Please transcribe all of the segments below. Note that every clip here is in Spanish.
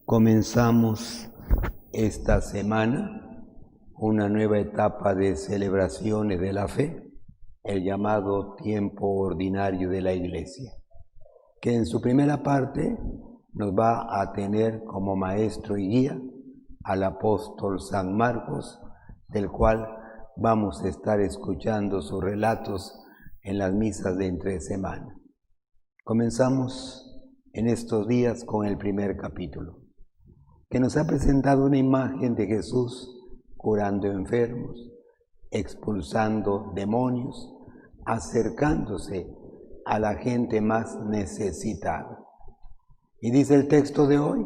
Comenzamos esta semana una nueva etapa de celebraciones de la fe, el llamado tiempo ordinario de la Iglesia, que en su primera parte nos va a tener como maestro y guía al apóstol San Marcos, del cual vamos a estar escuchando sus relatos en las misas de entre semana. Comenzamos en estos días con el primer capítulo, que nos ha presentado una imagen de Jesús curando enfermos, expulsando demonios, acercándose a la gente más necesitada. Y dice el texto de hoy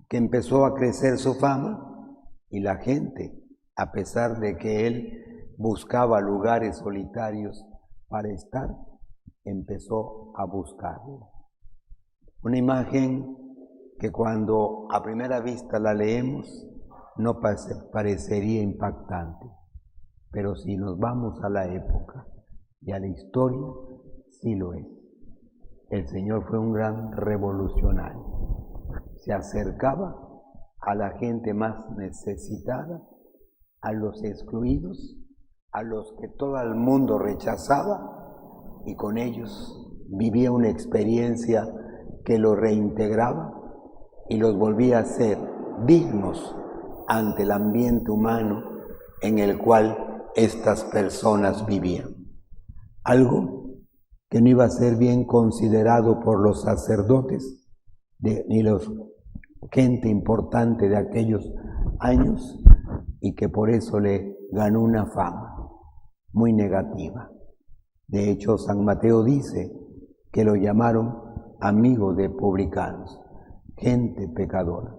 que empezó a crecer su fama y la gente, a pesar de que él buscaba lugares solitarios para estar, empezó a buscarlo. Una imagen que cuando a primera vista la leemos no parecería impactante, pero si nos vamos a la época y a la historia, sí lo es. El Señor fue un gran revolucionario. Se acercaba a la gente más necesitada, a los excluidos, a los que todo el mundo rechazaba, y con ellos vivía una experiencia que los reintegraba y los volvía a ser dignos ante el ambiente humano en el cual estas personas vivían. Algo que no iba a ser bien considerado por los sacerdotes ni los gente importante de aquellos años, y que por eso le ganó una fama muy negativa. De hecho, San Mateo dice que lo llamaron amigo de publicanos, gente pecadora,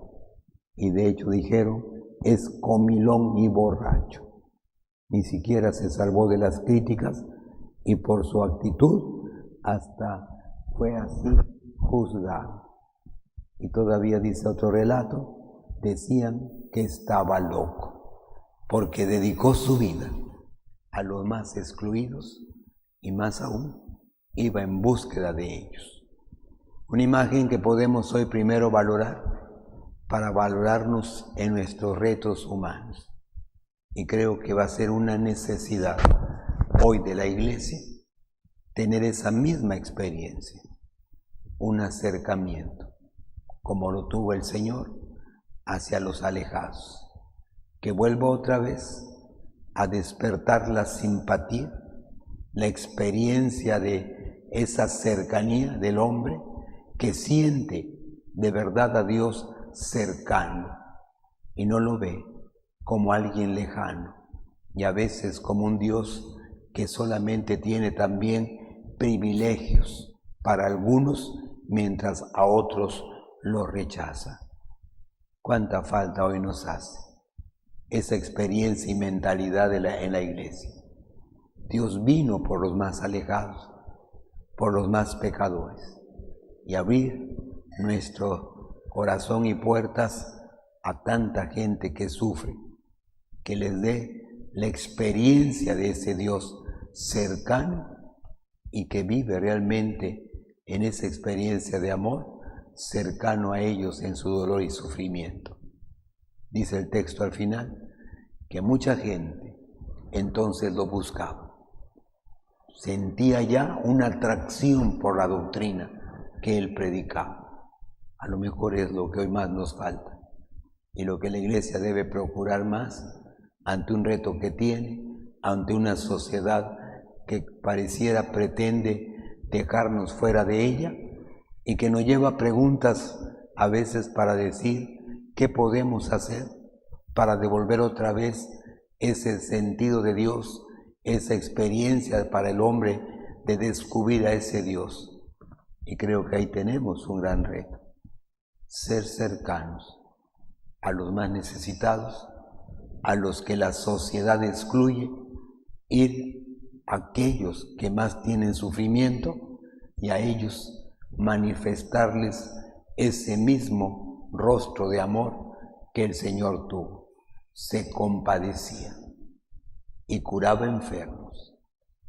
y de hecho dijeron es comilón y borracho. Ni siquiera se salvó de las críticas y por su actitud hasta fue así juzgado. Y todavía dice otro relato, decían que estaba loco, porque dedicó su vida a los más excluidos y más aún iba en búsqueda de ellos. Una imagen que podemos hoy primero valorar para valorarnos en nuestros retos humanos. Y creo que va a ser una necesidad hoy de la Iglesia tener esa misma experiencia, un acercamiento, como lo tuvo el Señor, hacia los alejados, que vuelva otra vez a despertar la simpatía, la experiencia de esa cercanía del hombre que siente de verdad a Dios cercano y no lo ve como alguien lejano y a veces como un Dios que solamente tiene también privilegios para algunos mientras a otros los rechaza. ¿Cuánta falta hoy nos hace esa experiencia y mentalidad en la Iglesia? Dios vino por los más alejados, por los más pecadores, y abrir nuestro corazón y puertas a tanta gente que sufre, que les dé la experiencia de ese Dios cercano y que vive realmente en esa experiencia de amor, cercano a ellos en su dolor y sufrimiento. Dice el texto al final que mucha gente entonces lo buscaba. Sentía ya una atracción por la doctrina que él predicaba. A lo mejor es lo que hoy más nos falta y lo que la Iglesia debe procurar más ante un reto que tiene, ante una sociedad que pareciera pretende dejarnos fuera de ella y que nos lleva a preguntas a veces para decir qué podemos hacer para devolver otra vez ese sentido de Dios, esa experiencia para el hombre de descubrir a ese Dios. Y creo que ahí tenemos un gran reto, ser cercanos a los más necesitados, a los que la sociedad excluye, ir a aquellos que más tienen sufrimiento y a ellos manifestarles ese mismo rostro de amor que el Señor tuvo. Se compadecía y curaba enfermos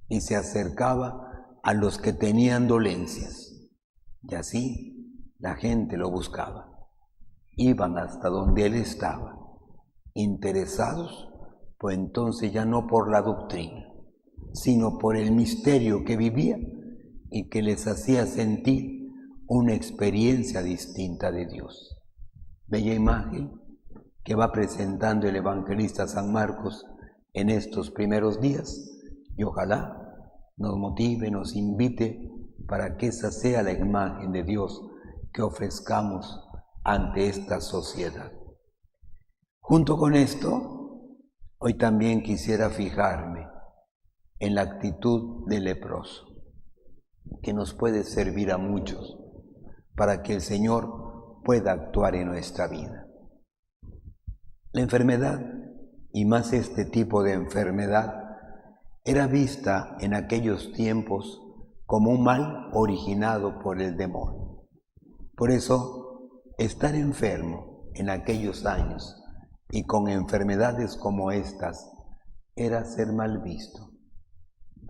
y se acercaba a los que tenían dolencias. Y así la gente lo buscaba. iban hasta donde él estaba, interesados, pues entonces ya no por la doctrina, sino por el misterio que vivía y que les hacía sentir una experiencia distinta de Dios. Bella imagen que va presentando el evangelista San Marcos en estos primeros días, y ojalá nos motive, nos invite para que esa sea la imagen de Dios que ofrezcamos ante esta sociedad. Junto con esto, hoy también quisiera fijarme en la actitud del leproso, que nos puede servir a muchos para que el Señor pueda actuar en nuestra vida. La enfermedad, y más este tipo de enfermedad, era vista en aquellos tiempos como un mal originado por el demonio. Por eso, estar enfermo en aquellos años y con enfermedades como estas era ser mal visto,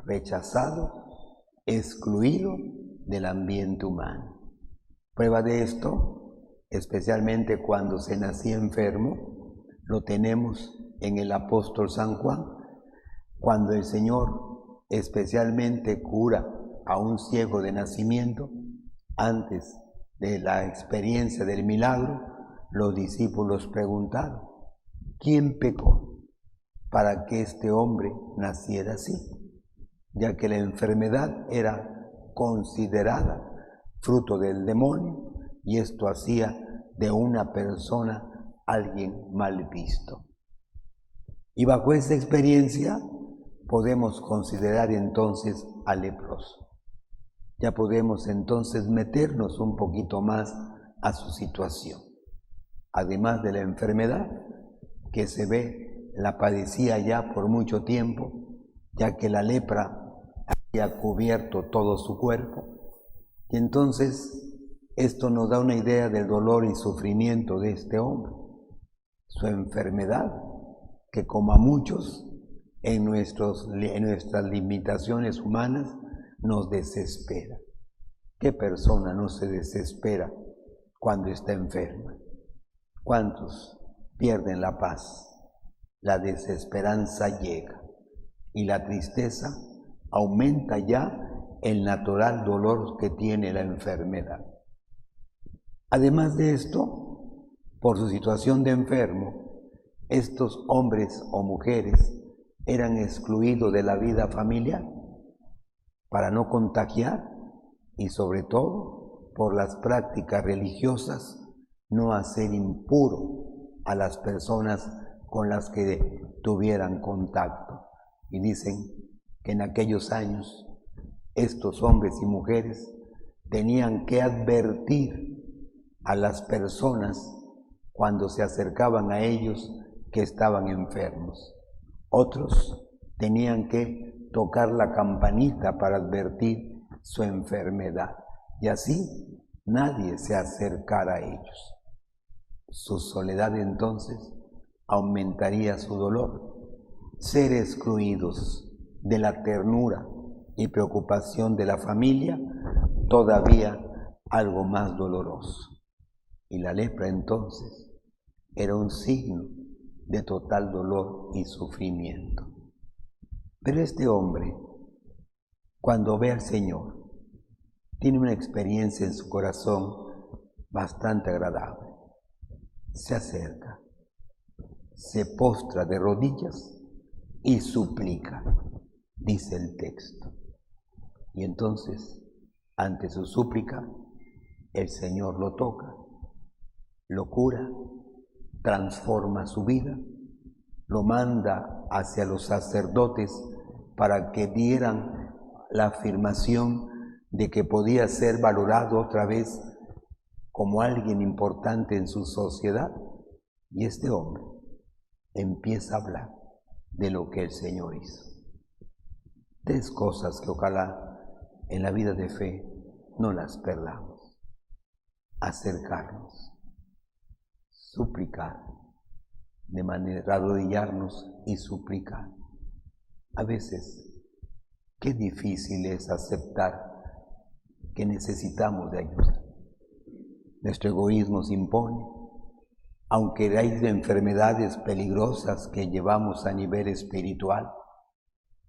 rechazado, excluido del ambiente humano. Prueba de esto, especialmente cuando se nacía enfermo, lo tenemos en el apóstol San Juan, cuando el Señor especialmente cura a un ciego de nacimiento. Antes de la experiencia del milagro, los discípulos preguntaron: ¿quién pecó para que este hombre naciera así? Ya que la enfermedad era considerada fruto del demonio y esto hacía de una persona alguien mal visto. Y bajo esta experiencia podemos considerar entonces al leproso. Ya podemos entonces meternos un poquito más a su situación. Además de la enfermedad que se ve, la padecía ya por mucho tiempo, ya que la lepra había cubierto todo su cuerpo. Y entonces esto nos da una idea del dolor y sufrimiento de este hombre. Su enfermedad, que como a muchos en nuestras limitaciones humanas nos desespera. ¿Qué persona no se desespera cuando está enferma? ¿Cuántos pierden la paz? La desesperanza llega y la tristeza aumenta ya el natural dolor que tiene la enfermedad. Además de esto, por su situación de enfermo, estos hombres o mujeres eran excluidos de la vida familiar para no contagiar y sobre todo por las prácticas religiosas no hacer impuro a las personas con las que tuvieran contacto. Y dicen que en aquellos años estos hombres y mujeres tenían que advertir a las personas cuando se acercaban a ellos que estaban enfermos. Otros tenían que tocar la campanita para advertir su enfermedad y así nadie se acercara a ellos. Su soledad entonces aumentaría su dolor. Ser excluidos de la ternura y preocupación de la familia, todavía algo más doloroso. Y la lepra entonces era un signo de total dolor y sufrimiento. Pero este hombre, cuando ve al Señor, tiene una experiencia en su corazón bastante agradable. Se acerca, se postra de rodillas y suplica, dice el texto. Y entonces, ante su súplica, el Señor lo toca, lo cura, transforma su vida, lo manda hacia los sacerdotes para que dieran la afirmación de que podía ser valorado otra vez como alguien importante en su sociedad. Y este hombre empieza a hablar de lo que el Señor hizo. 3 cosas que ojalá en la vida de fe no las perdamos: acercarnos, suplicar, de manera arrodillarnos y suplicar. A veces, qué difícil es aceptar que necesitamos de ayuda. Nuestro egoísmo se impone aunque hay enfermedades peligrosas que llevamos a nivel espiritual,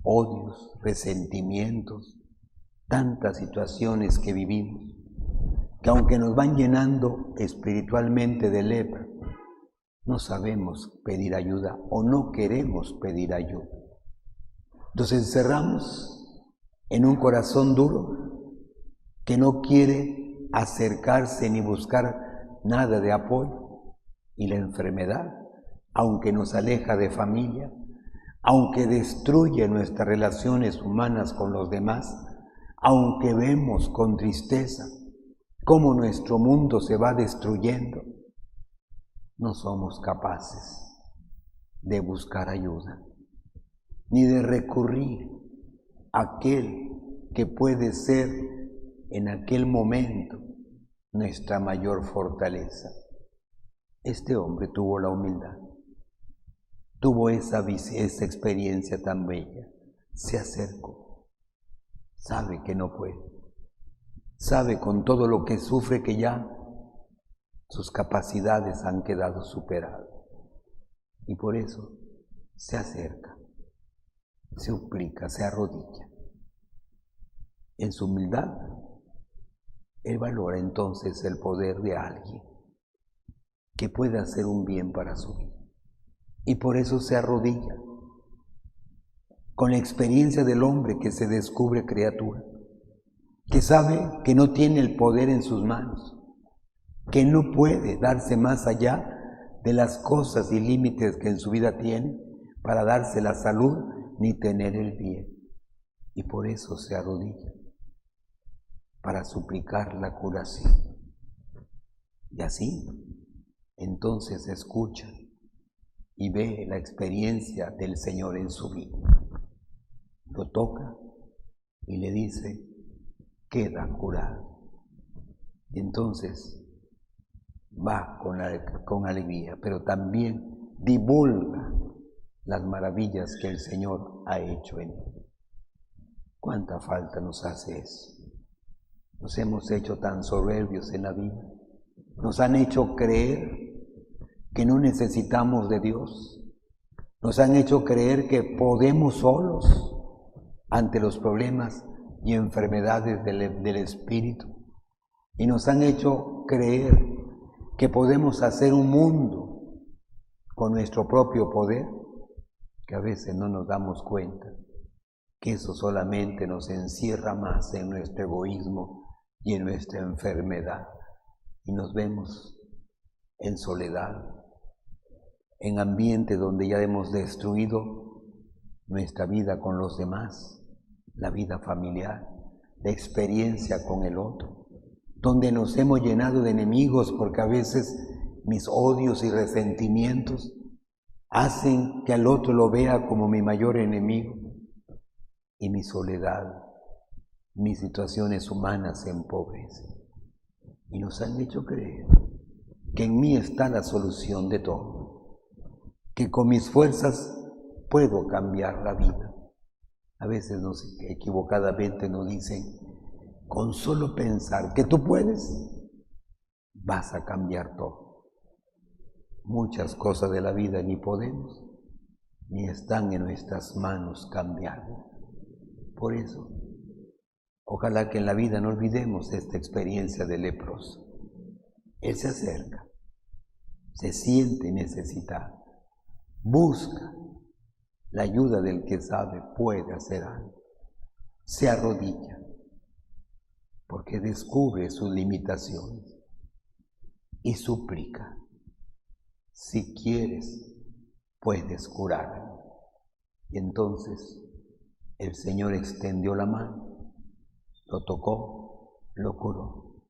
odios, resentimientos, tantas situaciones que vivimos, que aunque nos van llenando espiritualmente de lepra, no sabemos pedir ayuda o no queremos pedir ayuda. Nos encerramos en un corazón duro que no quiere acercarse ni buscar nada de apoyo. Y la enfermedad, aunque nos aleja de familia, aunque destruye nuestras relaciones humanas con los demás, aunque vemos con tristeza cómo nuestro mundo se va destruyendo, no somos capaces de buscar ayuda, ni de recurrir a aquel que puede ser en aquel momento nuestra mayor fortaleza. Este hombre tuvo la humildad, tuvo esa experiencia tan bella, se acercó, sabe que no puede, sabe con todo lo que sufre que ya sus capacidades han quedado superadas y por eso se acerca, se suplica, se arrodilla. En su humildad, él valora entonces el poder de alguien que puede hacer un bien para su vida. Y por eso se arrodilla, con la experiencia del hombre que se descubre criatura, que sabe que no tiene el poder en sus manos, que no puede darse más allá de las cosas y límites que en su vida tiene para darse la salud ni tener el bien. Y por eso se arrodilla, para suplicar la curación. Y así, entonces escucha y ve la experiencia del Señor en su vida. Lo toca y le dice, queda curado. Y entonces va con alegría, pero también divulga las maravillas que el Señor ha hecho en él. ¿Cuánta falta nos hace eso? Nos hemos hecho tan soberbios en la vida. Nos han hecho creer que no necesitamos de Dios. Nos han hecho creer que podemos solos ante los problemas y enfermedades del espíritu. Y nos han hecho creer que podemos hacer un mundo con nuestro propio poder, que a veces no nos damos cuenta que eso solamente nos encierra más en nuestro egoísmo y en nuestra enfermedad. Y nos vemos en soledad, en ambiente donde ya hemos destruido nuestra vida con los demás, la vida familiar, la experiencia con el otro, donde nos hemos llenado de enemigos porque a veces mis odios y resentimientos hacen que al otro lo vea como mi mayor enemigo y mi soledad, mis situaciones humanas se empobrecen y nos han hecho creer que en mí está la solución de todo, que con mis fuerzas puedo cambiar la vida. A veces equivocadamente nos dicen, con solo pensar que tú puedes, vas a cambiar todo. Muchas cosas de la vida ni podemos, ni están en nuestras manos cambiarlas. Por eso, ojalá que en la vida no olvidemos esta experiencia del leproso. Él se acerca, se siente necesitado, busca la ayuda del que sabe puede hacer algo, se arrodilla, porque descubre sus limitaciones y suplica, si quieres, puedes curarme. Y entonces el Señor extendió la mano, lo tocó, lo curó,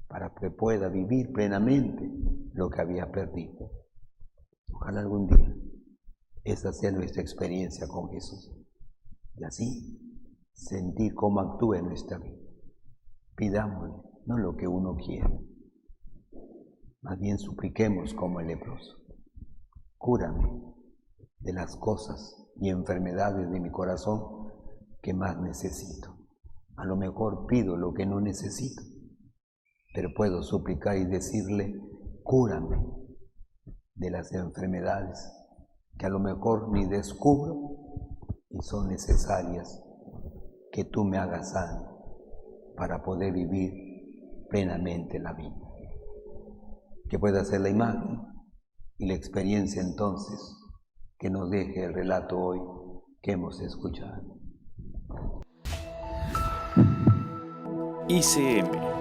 para que pueda vivir plenamente lo que había perdido. Ojalá algún día esa sea nuestra experiencia con Jesús. Y así sentir cómo actúa en nuestra vida. Pidámosle, no lo que uno quiere, más bien supliquemos como el leproso. Cúrame de las cosas y enfermedades de mi corazón que más necesito. A lo mejor pido lo que no necesito, pero puedo suplicar y decirle, cúrame de las enfermedades que a lo mejor ni descubro y son necesarias que tú me hagas sano para poder vivir plenamente la vida. Que pueda ser la imagen y la experiencia entonces que nos deje el relato hoy que hemos escuchado. ICM